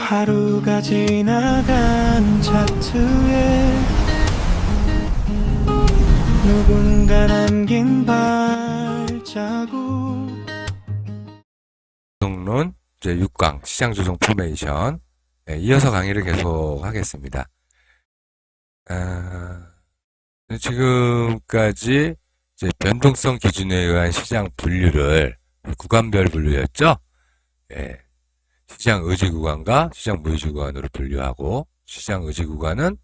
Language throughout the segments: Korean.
하루가 지나간 차트에 누군가 남긴 발자국. 론 이제 6강 시장조정 포메이션, 이어서 강의를 계속 하겠습니다. 지금까지 이제 변동성 기준에 의한 시장 분류를 구간별 분류였죠. 시장 의지 구간과 시장 무의지 구간으로 분류하고, 시장 의지 구간은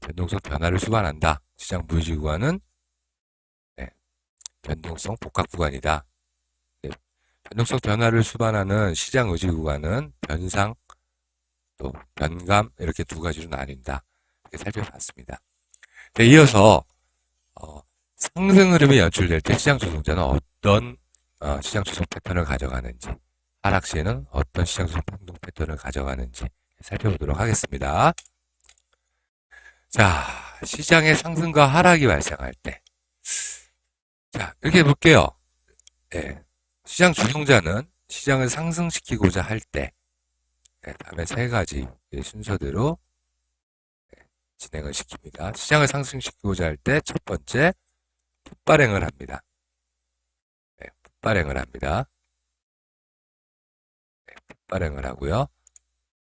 변동성 변화를 수반한다. 시장 무의지 구간은 변동성 복합 구간이다. 변동성 변화를 수반하는 시장 의지 구간은 변상, 또 변감, 이렇게 두 가지로 나뉜다. 이렇게 살펴봤습니다. 이어서 상승 흐름이 연출될 때 시장 조정자는 어떤 시장 조정 패턴을 가져가는지, 하락 시에는 어떤 시장 조정 변동 패턴을 가져가는지 살펴보도록 하겠습니다. 자, 시장의 상승과 하락이 발생할 때, 자, 이렇게 볼게요. 시장 조정자는 시장을 상승시키고자 할 때, 다음에 세 가지 순서대로 진행을 시킵니다. 시장을 상승시키고자 할 때 첫 번째, 풋발행을 합니다. 풋발행을 합니다. 풋발행을 하고요.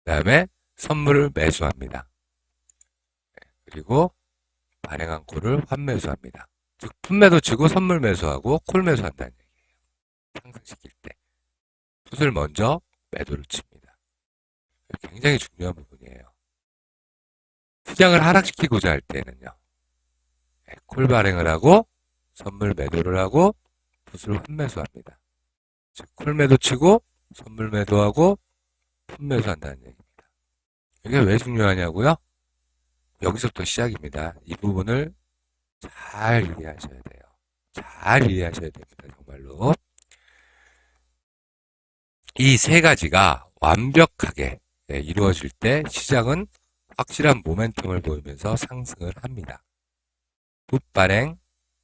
그 다음에 선물을 매수합니다. 그리고 발행한 콜을 환매수합니다. 즉, 풋매도 치고 선물 매수하고 콜 매수한다는 얘기예요. 상승시킬 때. 풋을 먼저 매도를 칩니다. 굉장히 중요한 부분이에요. 시장을 하락시키고자 할 때는요, 콜 발행을 하고 선물 매도를 하고 풋을 환매수합니다. 즉, 콜 매도 치고 선물 매도하고 풋 매수한다는 얘기입니다. 이게 왜 중요하냐고요? 여기서부터 시작입니다. 이 부분을 잘 이해하셔야 돼요. 잘 이해하셔야 됩니다. 정말로. 이 세 가지가 완벽하게 이루어질 때 시장은 확실한 모멘텀을 보이면서 상승을 합니다. 풋 발행,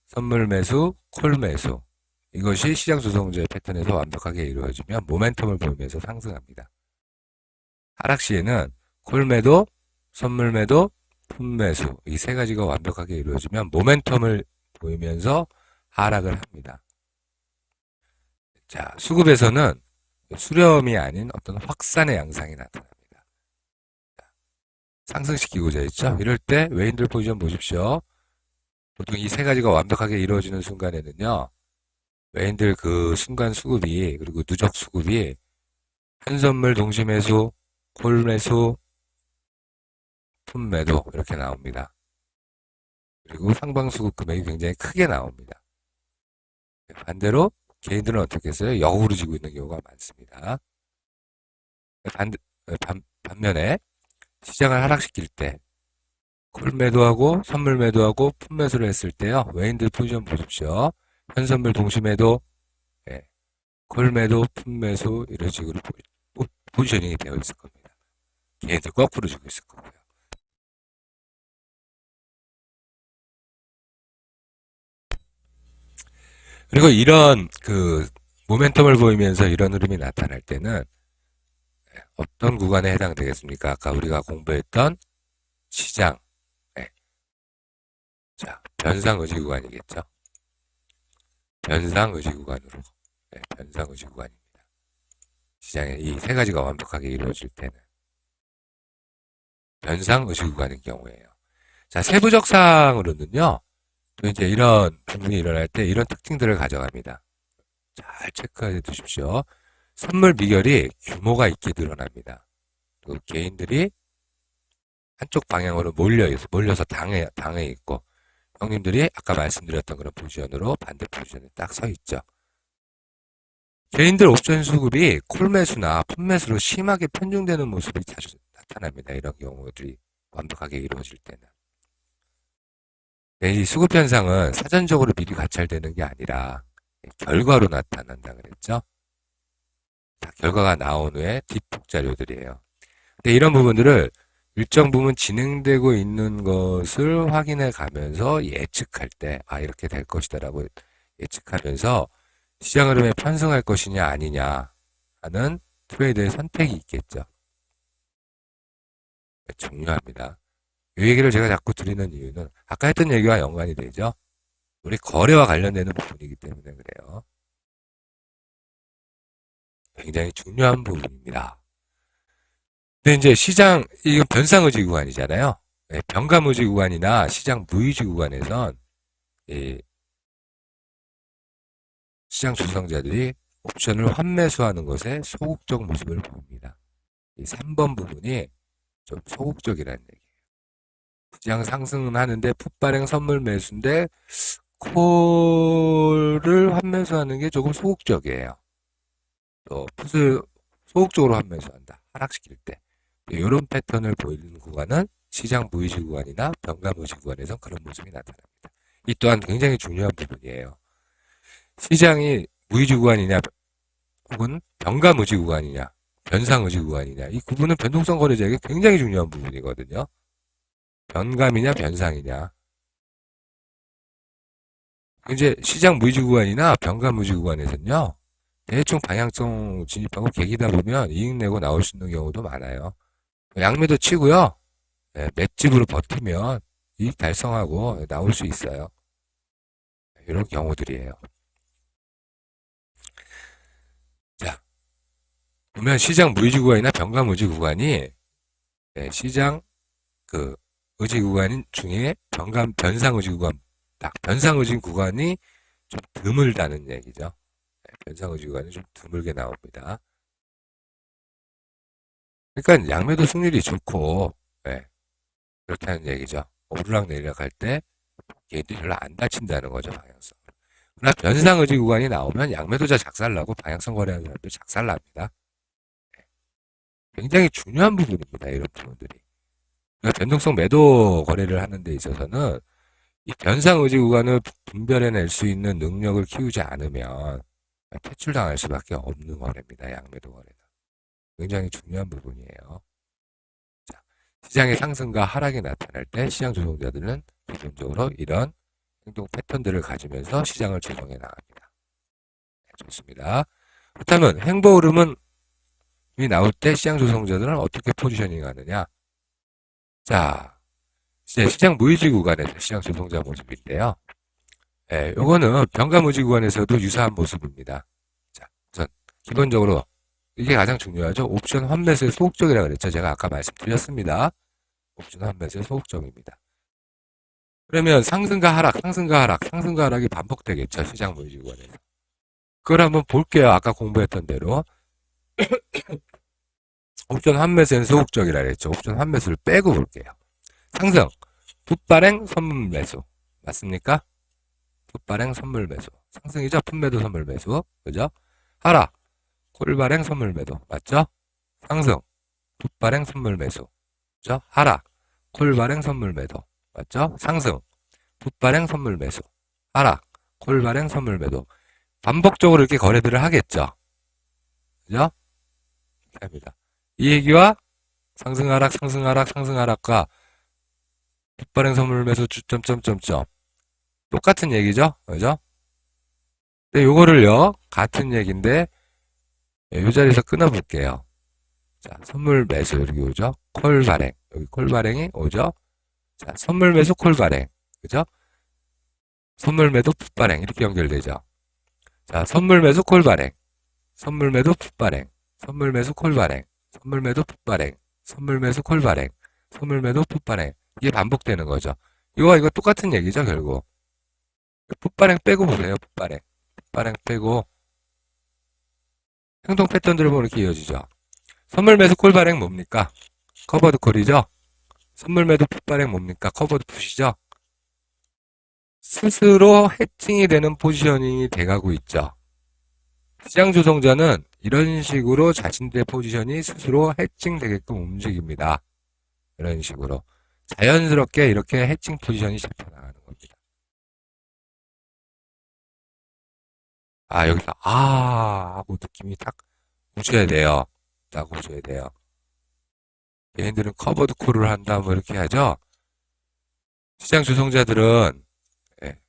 선물 매수, 콜 매수. 이것이 시장 조정자의 패턴에서 완벽하게 이루어지면 모멘텀을 보이면서 상승합니다. 하락 시에는 콜 매도, 선물 매도, 풋 매수. 이 세 가지가 완벽하게 이루어지면 모멘텀을 보이면서 하락을 합니다. 자, 수급에서는 수렴이 아닌 어떤 확산의 양상이 나타납니다. 상승시키고자 했죠. 이럴 때 외인들 포지션 보십시오. 보통 이 세 가지가 완벽하게 이루어지는 순간에는요, 외인들 그 순간 수급이, 그리고 누적 수급이 현선물 동시 매수, 콜 매수, 풋 매도 이렇게 나옵니다. 그리고 상방 수급 금액이 굉장히 크게 나옵니다. 반대로 개인들은 어떻게 했어요? 역으로 지고 있는 경우가 많습니다. 반면에 시장을 하락시킬 때 콜 매도하고 선물 매도하고 풋 매수를 했을 때요, 외인들 포지션 보십시오. 현선물 동시 매도, 콜 매도, 풋 매수 이런 식으로 포지셔닝이 되어 있을 겁니다. 개인들 거꾸로 지고 있을 거고요. 그리고 이런 모멘텀을 보이면서 이런 흐름이 나타날 때는 어떤 구간에 해당되겠습니까? 아까 우리가 공부했던 시장, 자, 변상 의지 구간이겠죠. 변상 의지 구간으로, 변상 의지 구간입니다. 시장의 이 세 가지가 완벽하게 이루어질 때는 변상 의지 구간인 경우에요. 자, 세부적 사항으로는요, 또 이제 이런 부분이 일어날 때 이런 특징들을 가져갑니다. 잘 체크해 두십시오. 선물 비결이 규모가 있게 드러납니다. 또 개인들이 한쪽 방향으로 몰려서 당해 있고, 형님들이 아까 말씀드렸던 그런 포지션으로 반대 포지션에 딱 서 있죠. 개인들 옵션 수급이 콜 매수나 풋 매수로 심하게 편중되는 모습이 자주 나타납니다. 이런 경우들이 완벽하게 이루어질 때는. 이 수급 현상은 사전적으로 미리 관찰되는 게 아니라 결과로 나타난다 그랬죠. 결과가 나온 후에 뒷북 자료들이에요. 근데 이런 부분들을 일정 부분 진행되고 있는 것을 확인해 가면서 예측할 때, 이렇게 될 것이다라고 예측하면서 시장 흐름에 편승할 것이냐 아니냐 하는 트레이드의 선택이 있겠죠. 중요합니다. 이 얘기를 제가 자꾸 드리는 이유는 아까 했던 얘기와 연관이 되죠. 우리 거래와 관련되는 부분이기 때문에 그래요. 굉장히 중요한 부분입니다. 근데 이제 시장, 이건 변상의지 구간이잖아요. 네, 변감의지 구간이나 시장 무의지 구간에선 이 시장 조성자들이 옵션을 환매수하는 것에 소극적 모습을 보입니다. 이 3번 부분이 좀 소극적이라는 얘기예요. 시장 상승은 하는데 풋발행 선물 매수인데 콜을 환매수하는 게 조금 소극적이에요. 또 풋을 소극적으로 환매수한다. 하락시킬 때. 이런 패턴을 보이는 구간은 시장 무의지 구간이나 변감의지 구간에서 그런 모습이 나타납니다. 이 또한 굉장히 중요한 부분이에요. 시장이 무의지 구간이냐 혹은 변감의지 구간이냐 변상의지 구간이냐 이 구분은 변동성 거래자에게 굉장히 중요한 부분이거든요. 변감이냐 변상이냐. 이제 시장 무의지 구간이나 변감의지 구간에서는요. 대충 방향성 진입하고 계기다 보면 이익 내고 나올 수 있는 경우도 많아요. 양매도 치고요. 네, 맷집으로 버티면 이익 달성하고 나올 수 있어요. 이런 경우들이에요. 자, 보면 시장 무의지 구간이나 변감의지 구간이 네, 시장 그 의지 구간 중에 변상의지 구간, 딱 변상의지 구간이 좀 드물다는 얘기죠. 네, 변상의지 구간이 좀 드물게 나옵니다. 그러니까 양매도 승률이 좋고 네, 그렇다는 얘기죠. 오르락 내리락 할 때 얘들이 별로 안 다친다는 거죠, 방향성. 그러나 변상의지 구간이 나오면 양매도자 작살나고 방향성 거래하는 사람들 작살납니다. 네, 굉장히 중요한 부분입니다, 이런 부분들이. 그러니까 변동성 매도 거래를 하는 데 있어서는 이 변상의지 구간을 분별해낼 수 있는 능력을 키우지 않으면 퇴출당할 수밖에 없는 거래입니다, 양매도 거래는. 굉장히 중요한 부분이에요. 자, 시장의 상승과 하락이 나타날 때 시장 조종자들은 기본적으로 이런 행동 패턴들을 가지면서 시장을 조정해 나갑니다. 네, 좋습니다. 그렇다면 횡보 흐름이 나올 때 시장 조성자들은 어떻게 포지셔닝 하느냐? 자, 이제 시장 무의지 구간에서 시장 조성자 모습인데요. 네, 요거는 변감의지 구간에서도 유사한 모습입니다. 자, 우선 기본적으로 이게 가장 중요하죠. 옵션 환매수의 소극적이라고 그랬죠. 제가 아까 말씀드렸습니다. 옵션 환매수의 소극적입니다. 그러면 상승과 하락, 상승과 하락, 상승과 하락이 반복되겠죠. 시장 무의지 구간에서. 그걸 한번 볼게요. 아까 공부했던 대로. 옵션 환매수는 소극적이라 그랬죠. 옵션 환매수를 빼고 볼게요. 상승, 풋발행, 선물 매수. 맞습니까? 풋발행, 선물 매수. 상승이죠? 풋매도, 선물 매수. 그죠? 하락, 콜발행, 선물 매도. 맞죠? 상승, 풋발행, 선물 매수. 그죠? 하락, 콜발행, 선물 매도. 맞죠? 상승, 풋발행, 선물 매수. 하락, 콜발행, 선물 매도. 반복적으로 이렇게 거래들을 하겠죠? 그죠? 이렇게 합니다. 이 얘기와 상승, 하락, 상승, 하락, 상승, 하락과 풋발행, 선물 매수, 점점점점. 똑같은 얘기죠? 그죠? 근데 요거를요, 같은 얘기인데, 이 자리에서 끊어볼게요. 자, 선물 매수 여기 오죠? 콜 발행. 여기 콜 발행이 오죠? 자, 선물 매수 콜 발행. 그죠? 선물 매도 풋 발행. 이렇게 연결되죠? 자, 선물 매수 콜 발행. 선물 매도 풋 발행. 선물 매수 콜 발행. 선물 매도 풋 발행. 선물 매수 콜 발행. 선물 매도 풋 발행. 이게 반복되는 거죠. 이거 똑같은 얘기죠, 결국. 풋 발행 빼고 보세요, 풋 발행. 풋 발행 빼고. 행동 패턴들을 보면 이렇게 이어지죠. 선물 매수 콜 발행 뭡니까? 커버드 콜이죠? 선물 매도 풋 발행 뭡니까? 커버드 풋이죠? 스스로 해칭이 되는 포지셔닝이 돼가고 있죠. 시장 조성자는 이런 식으로 자신들의 포지션이 스스로 해칭되게끔 움직입니다. 이런 식으로. 자연스럽게 이렇게 해칭 포지션이 잡혀나가는 겁니다. 아, 여기서, 하고 느낌이 딱 오셔야 돼요. 딱 오셔야 돼요. 얘네들은 커버드 콜을 한다, 뭐 이렇게 하죠. 시장 조성자들은, 예,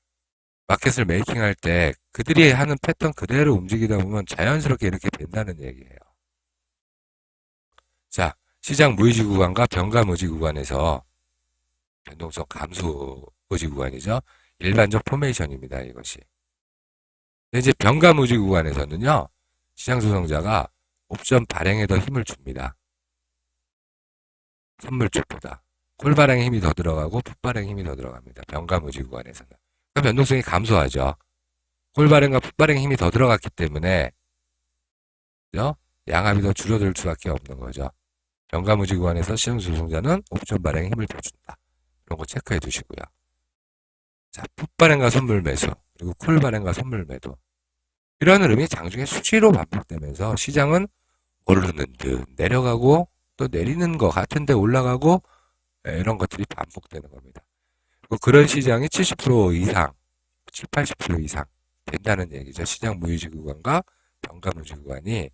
마켓을 메이킹할 때 그들이 하는 패턴 그대로 움직이다 보면 자연스럽게 이렇게 된다는 얘기예요. 자, 시장 무의지 구간과 변감 의지 구간에서 변동성 감소 의지 구간이죠. 일반적 포메이션입니다. 이것이. 근데 이제 변감 의지 구간에서는요. 시장 조성자가 옵션 발행에 더 힘을 줍니다. 선물주보다. 콜 발행에 힘이 더 들어가고 풋 발행에 힘이 더 들어갑니다. 변감 의지 구간에서는. 그러니까 변동성이 감소하죠. 콜 발행과 풋 발행에 힘이 더 들어갔기 때문에 그죠? 양압이 더 줄어들 수밖에 없는 거죠. 변감 의지 구간에서 시장 조성자는 옵션 발행에 힘을 더 준다. 이런 거 체크해 두시고요. 자, 풋 발행과 선물 매수, 그리고 콜 발행과 선물 매도. 이런 흐름이 장중에 수시로 반복되면서 시장은 오르는 듯 내려가고 또 내리는 것 같은데 올라가고 이런 것들이 반복되는 겁니다. 그런 시장이 70% 이상, 7, 80% 이상 된다는 얘기죠. 시장 무의지 구간과 변감 의지 구간이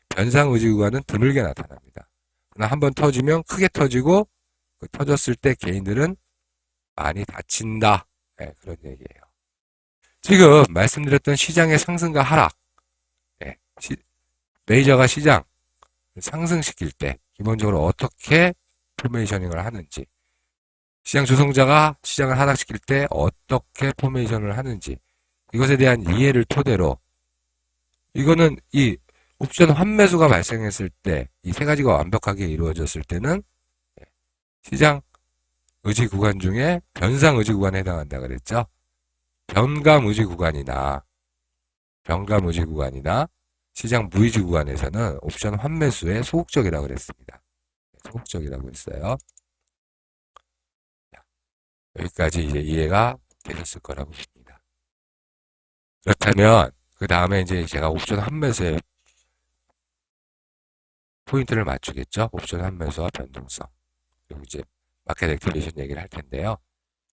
변상 의지 구간은 드물게 나타납니다. 그러나 한번 터지면 크게 터지고 그 터졌을 때 개인들은 많이 다친다. 네, 그런 얘기예요. 지금 말씀드렸던 시장의 상승과 하락, 네, 메이저가 시장을 상승시킬 때 기본적으로 어떻게 포메이셔닝을 하는지, 시장 조성자가 시장을 하락시킬 때 어떻게 포메이션을 하는지, 이것에 대한 이해를 토대로 이거는 이 옵션 환매수가 발생했을 때 이 세 가지가 완벽하게 이루어졌을 때는 시장 의지 구간 중에 변상 의지 구간에 해당한다 그랬죠. 변감 의지 구간이나 시장 무의지 구간에서는 옵션 환매수에 소극적이라고 그랬습니다. 소극적이라고 했어요. 여기까지 이제 이해가 되셨을 거라고 봅니다. 그렇다면 그 다음에 이제 제가 옵션 환매수에 포인트를 맞추겠죠. 옵션 환매수와 변동성. 그리고 이제 마켓 액티베이션 얘기를 할 텐데요.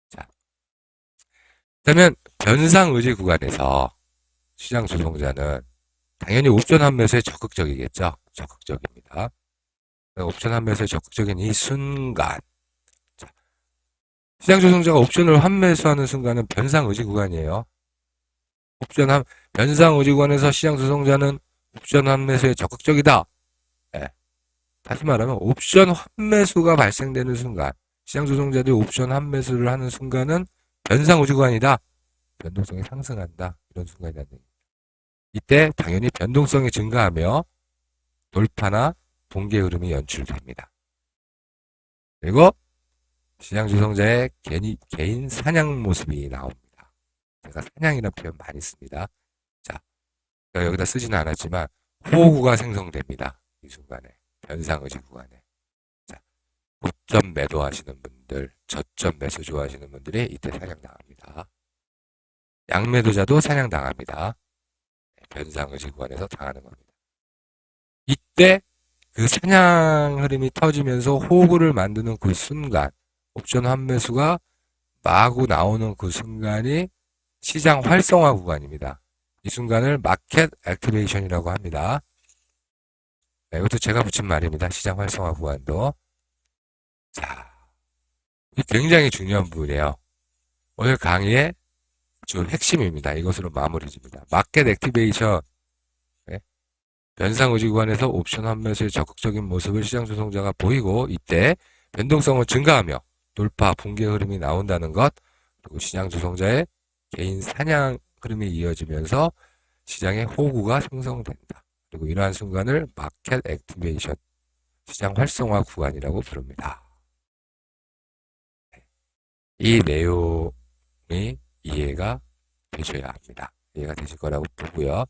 자, 그렇다면 변상 의지 구간에서 시장 조성자는 당연히 옵션 환매수에 적극적이겠죠. 적극적입니다. 옵션 환매수에 적극적인 이 순간, 자, 시장 조성자가 옵션을 환매수하는 순간은 변상 의지 구간이에요. 변상 의지 구간에서 시장 조성자는 옵션 환매수에 적극적이다. 네. 다시 말하면 옵션 환매수가 발생되는 순간, 시장 조성자들이 옵션 환매수를 하는 순간은 변상 의지 구간이다. 변동성이 상승한다. 이런 순간이라는 얘기입니다. 이때 당연히 변동성이 증가하며 돌파나 붕괴 흐름이 연출됩니다. 그리고 시장 조성자의 개인 사냥 모습이 나옵니다. 제가 사냥이라는 표현 많이 씁니다. 자, 여기다 쓰지는 않았지만 호구가 생성됩니다. 이 순간에 변상 의지 구간에. 자, 고점 매도하시는 분들, 저점 매수 좋아하시는 분들이 이때 사냥당합니다. 양매도자도 사냥당합니다. 변상 의지 구간에서 당하는 겁니다. 이때 그 사냥 흐름이 터지면서 호구를 만드는 그 순간, 옵션 환매수가 마구 나오는 그 순간이 시장 활성화 구간입니다. 이 순간을 마켓 액티베이션이라고 합니다. 네, 이것도 제가 붙인 말입니다. 시장 활성화 구간도. 자, 이 굉장히 중요한 부분이에요. 오늘 강의의 주 핵심입니다. 이것으로 마무리 집니다. 마켓 액티베이션. 네. 변상 의지 구간에서 옵션 환매수의 적극적인 모습을 시장 조성자가 보이고 이때 변동성은 증가하며 돌파, 붕괴 흐름이 나온다는 것, 그리고 시장 조성자의 개인 사냥 흐름이 이어지면서 시장의 호구가 생성된다. 그리고 이러한 순간을 마켓 액티베이션, 시장 활성화 구간이라고 부릅니다. 이 내용이 이해가 되셔야 합니다. 이해가 되실 거라고 보고요.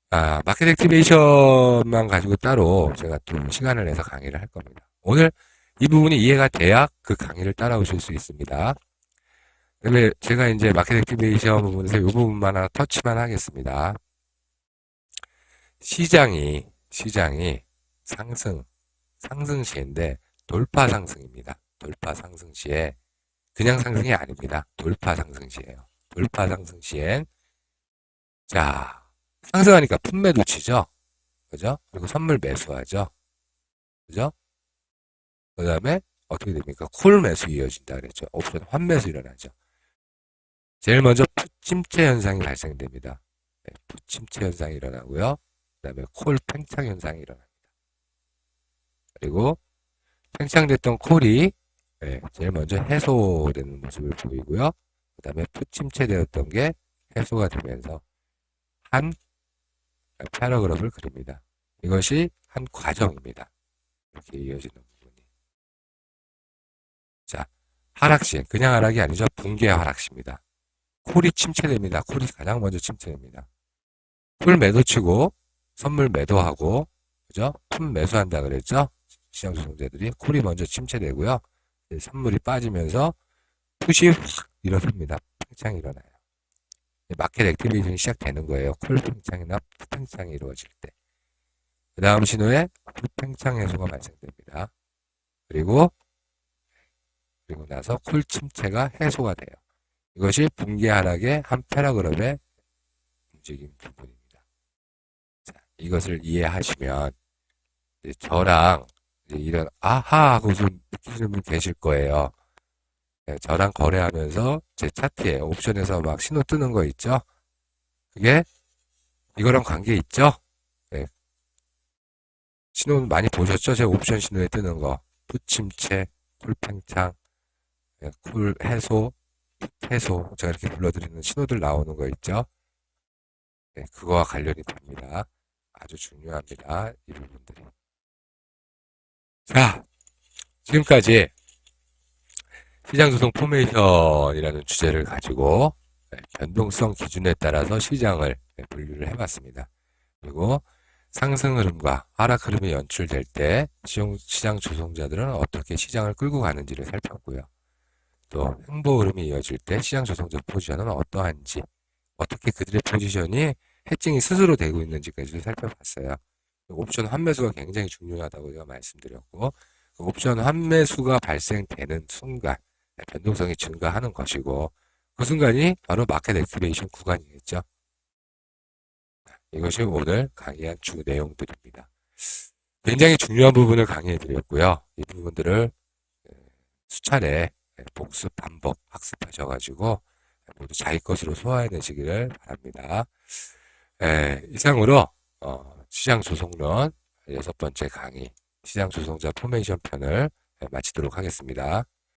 마켓 액티베이션만 가지고 따로 제가 좀 시간을 내서 강의를 할 겁니다. 오늘 이 부분이 이해가 돼야 그 강의를 따라오실 수 있습니다. 그러면 제가 이제 마켓 액티베이션 부분에서 이 부분만 하나 터치만 하겠습니다. 시장이 상승 시에인데 돌파 상승입니다. 돌파 상승 시에 그냥 상승이 아닙니다. 돌파 상승 시에요. 돌파 상승 시엔 자, 상승하니까 풋매도 치죠. 그죠? 그리고 선물 매수하죠. 그죠? 그 다음에 어떻게 됩니까? 콜 매수 이어진다 그랬죠. 옵션 환매수 일어나죠. 제일 먼저 풋침체 현상이 발생됩니다. 네, 풋침체 현상이 일어나고요. 그 다음에 콜 팽창 현상이 일어납니다. 그리고 팽창됐던 콜이 제일 먼저 해소되는 모습을 보이고요. 그 다음에 푸침체되었던 게 해소가 되면서 한 패러그래프를 그립니다. 이것이 한 과정입니다. 이렇게 이어지는 부분이. 자, 하락시. 그냥 하락이 아니죠. 붕괴 하락시입니다. 콜이 침체됩니다. 콜이 가장 먼저 침체됩니다. 콜 매도치고 선물 매도하고 그죠? 품 매수한다 그랬죠? 시장 조성자들이 콜이 먼저 침체되고요. 선물이 빠지면서 풋이 확 일어섭니다. 팽창이 일어나요. 마켓 액티베이션이 시작되는 거예요. 콜 팽창이나 풋 팽창이 이루어질 때. 그 다음 신호에 풋 팽창 해소가 발생됩니다. 그리고 나서 콜 침체가 해소가 돼요. 이것이 붕괴 하락의 한 패러그램의 움직임 부분입니다. 자, 이것을 이해하시면 저랑 이런 아하 하고 좀 느끼시는 분 계실 거예요. 저랑 거래하면서 제 차트에 옵션에서 막 신호 뜨는 거 있죠? 그게 이거랑 관계 있죠? 신호 많이 보셨죠? 제 옵션 신호에 뜨는 거. 풋 침체, 쿨 팽창, 쿨 해소, 풋 해소. 제가 이렇게 불러드리는 신호들 나오는 거 있죠? 그거와 관련이 됩니다. 아주 중요합니다. 이 부분들이. 자, 지금까지 시장 조성 포메이션이라는 주제를 가지고 변동성 기준에 따라서 시장을 분류를 해봤습니다. 그리고 상승 흐름과 하락 흐름이 연출될 때 시장 조성자들은 어떻게 시장을 끌고 가는지를 살폈고요. 또 횡보 흐름이 이어질 때 시장 조성자 포지션은 어떠한지, 어떻게 그들의 포지션이 해칭이 스스로 되고 있는지까지도 살펴봤어요. 옵션 환매수가 굉장히 중요하다고 제가 말씀드렸고, 그 옵션 환매수가 발생되는 순간 변동성이 증가하는 것이고, 그 순간이 바로 마켓 액티베이션 구간이겠죠. 이것이 오늘 강의한 주 내용들입니다. 굉장히 중요한 부분을 강의해 드렸고요. 이 부분들을 수차례 복습, 반복, 학습하셔가지고 모두 자기 것으로 소화해내시기를 바랍니다. 이상으로 시장 조성론 6번째 강의, 시장 조성자 포메이션 편을 마치도록 하겠습니다.